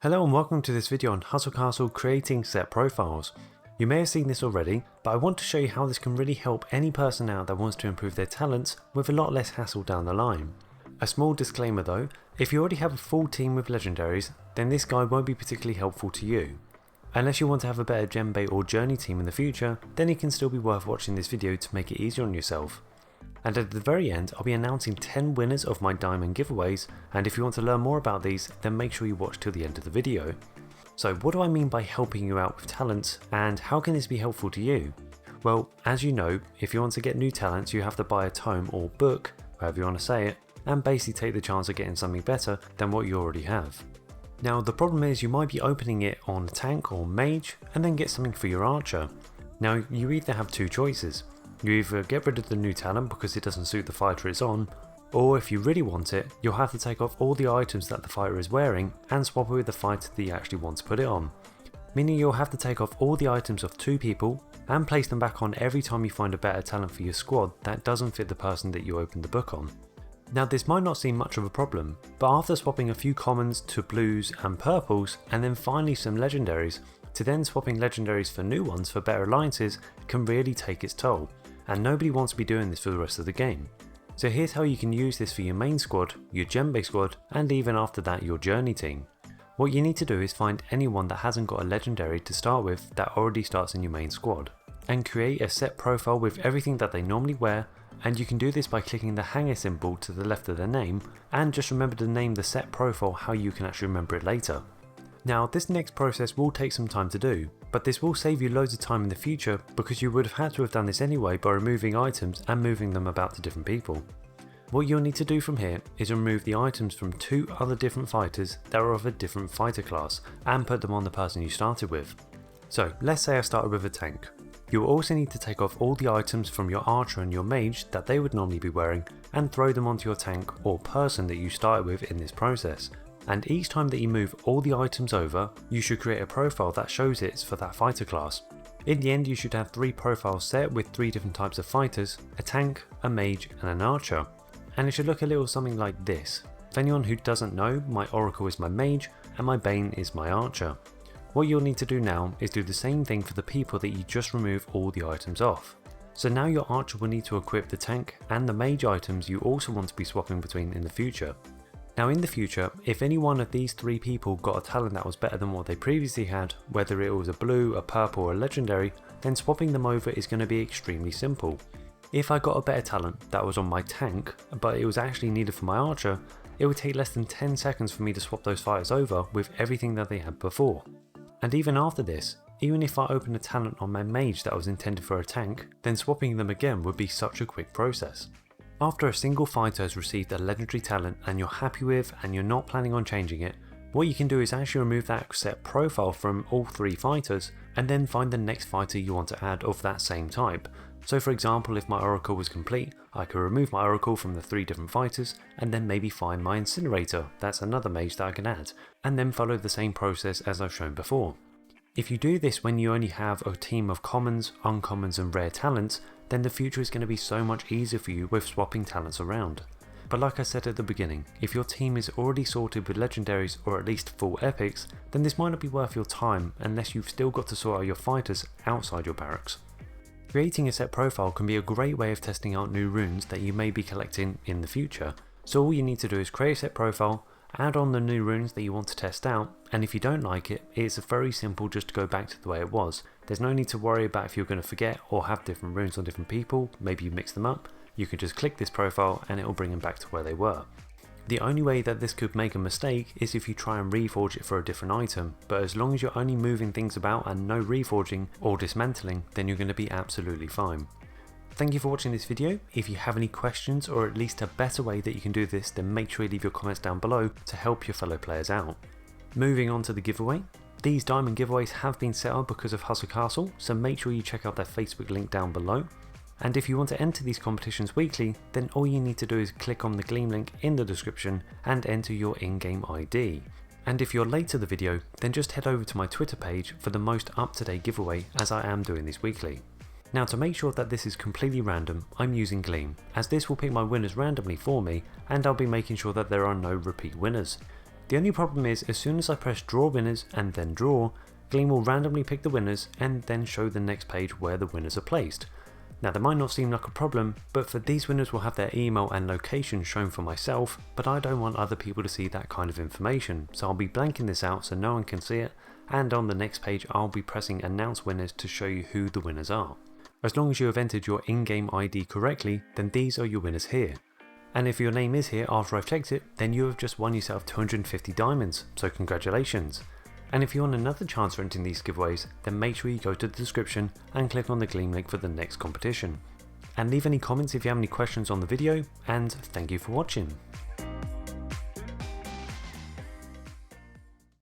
Hello and welcome to this video on Hustle Castle creating set profiles. You may have seen this already, but I want to show you how this can really help any person out that wants to improve their talents with a lot less hassle down the line. A small disclaimer though, if you already have a full team with legendaries, then this guide won't be particularly helpful to you. Unless you want to have a better djembe or journey team in the future, then it can still be worth watching this video to make it easier on yourself. And at the very end, I'll be announcing 10 winners of my diamond giveaways, and if you want to learn more about these, then make sure you watch till the end of the video. So what do I mean by helping you out with talents, and how can this be helpful to you? Well, as you know, if you want to get new talents, you have to buy a tome or book, however you want to say it, and basically take the chance of getting something better than what you already have. Now the problem is you might be opening it on tank or mage, and then get something for your archer. Now you either have two choices. You either get rid of the new talent because it doesn't suit the fighter it's on, or if you really want it, you'll have to take off all the items that the fighter is wearing and swap it with the fighter that you actually want to put it on. Meaning you'll have to take off all the items of two people and place them back on every time you find a better talent for your squad that doesn't fit the person that you opened the book on. Now this might not seem much of a problem, but after swapping a few commons to blues and purples and then finally some legendaries, to then swapping legendaries for new ones for better alliances can really take its toll. And nobody wants to be doing this for the rest of the game. So here's how you can use this for your main squad, your djembe squad, and even after that your journey team. What you need to do is find anyone that hasn't got a legendary to start with that already starts in your main squad, and create a set profile with everything that they normally wear, and you can do this by clicking the hanger symbol to the left of their name, and just remember to name the set profile how you can actually remember it later. Now this next process will take some time to do, but this will save you loads of time in the future because you would have had to have done this anyway by removing items and moving them about to different people. What you'll need to do from here is remove the items from two other different fighters that are of a different fighter class and put them on the person you started with. So let's say I started with a tank. You will also need to take off all the items from your archer and your mage that they would normally be wearing and throw them onto your tank or person that you started with in this process. And each time that you move all the items over, you should create a profile that shows it's for that fighter class. In the end you should have 3 profiles set with 3 different types of fighters, a tank, a mage and an archer. And it should look a little something like this. For anyone who doesn't know, my oracle is my mage and my bane is my archer. What you'll need to do now is do the same thing for the people that you just remove all the items off. So now your archer will need to equip the tank and the mage items you also want to be swapping between in the future. Now in the future, if any one of these 3 people got a talent that was better than what they previously had, whether it was a blue, a purple or a legendary, then swapping them over is going to be extremely simple. If I got a better talent that was on my tank, but it was actually needed for my archer, it would take less than 10 seconds for me to swap those fighters over with everything that they had before. And even after this, even if I opened a talent on my mage that was intended for a tank, then swapping them again would be such a quick process. After a single fighter has received a legendary talent and you're happy with and you're not planning on changing it, what you can do is actually remove that set profile from all 3 fighters and then find the next fighter you want to add of that same type. So for example, if my oracle was complete, I could remove my oracle from the 3 different fighters and then maybe find my incinerator, that's another mage that I can add, and then follow the same process as I've shown before. If you do this when you only have a team of commons, uncommons and rare talents, then the future is going to be so much easier for you with swapping talents around. But like I said at the beginning, if your team is already sorted with legendaries or at least full epics, then this might not be worth your time unless you've still got to sort out your fighters outside your barracks. Creating a set profile can be a great way of testing out new runes that you may be collecting in the future. So all you need to do is create a set profile, add on the new runes that you want to test out, and if you don't like it, it's very simple just to go back to the way it was. There's no need to worry about if you're going to forget or have different runes on different people, maybe you mix them up. You can just click this profile and it will bring them back to where they were. The only way that this could make a mistake is if you try and reforge it for a different item, but as long as you're only moving things about and no reforging or dismantling, then you're going to be absolutely fine. Thank you for watching this video. If you have any questions or at least a better way that you can do this, then make sure you leave your comments down below to help your fellow players out. Moving on to the giveaway. These diamond giveaways have been set up because of Hustle Castle, so make sure you check out their Facebook link down below. And if you want to enter these competitions weekly, then all you need to do is click on the Gleam link in the description and enter your in-game ID. And if you're late to the video, then just head over to my Twitter page for the most up-to-date giveaway, as I am doing this weekly. Now to make sure that this is completely random, I'm using Gleam, as this will pick my winners randomly for me and I'll be making sure that there are no repeat winners. The only problem is, as soon as I press draw winners and then draw, Gleam will randomly pick the winners and then show the next page where the winners are placed. Now that might not seem like a problem, but for these winners will have their email and location shown for myself, but I don't want other people to see that kind of information, so I'll be blanking this out so no one can see it, and on the next page I'll be pressing announce winners to show you who the winners are. As long as you have entered your in-game ID correctly, then these are your winners here. And if your name is here after I've checked it, then you have just won yourself 250 diamonds, so congratulations. And if you want another chance for entering these giveaways, then make sure you go to the description and click on the Gleam link for the next competition. And leave any comments if you have any questions on the video, and thank you for watching.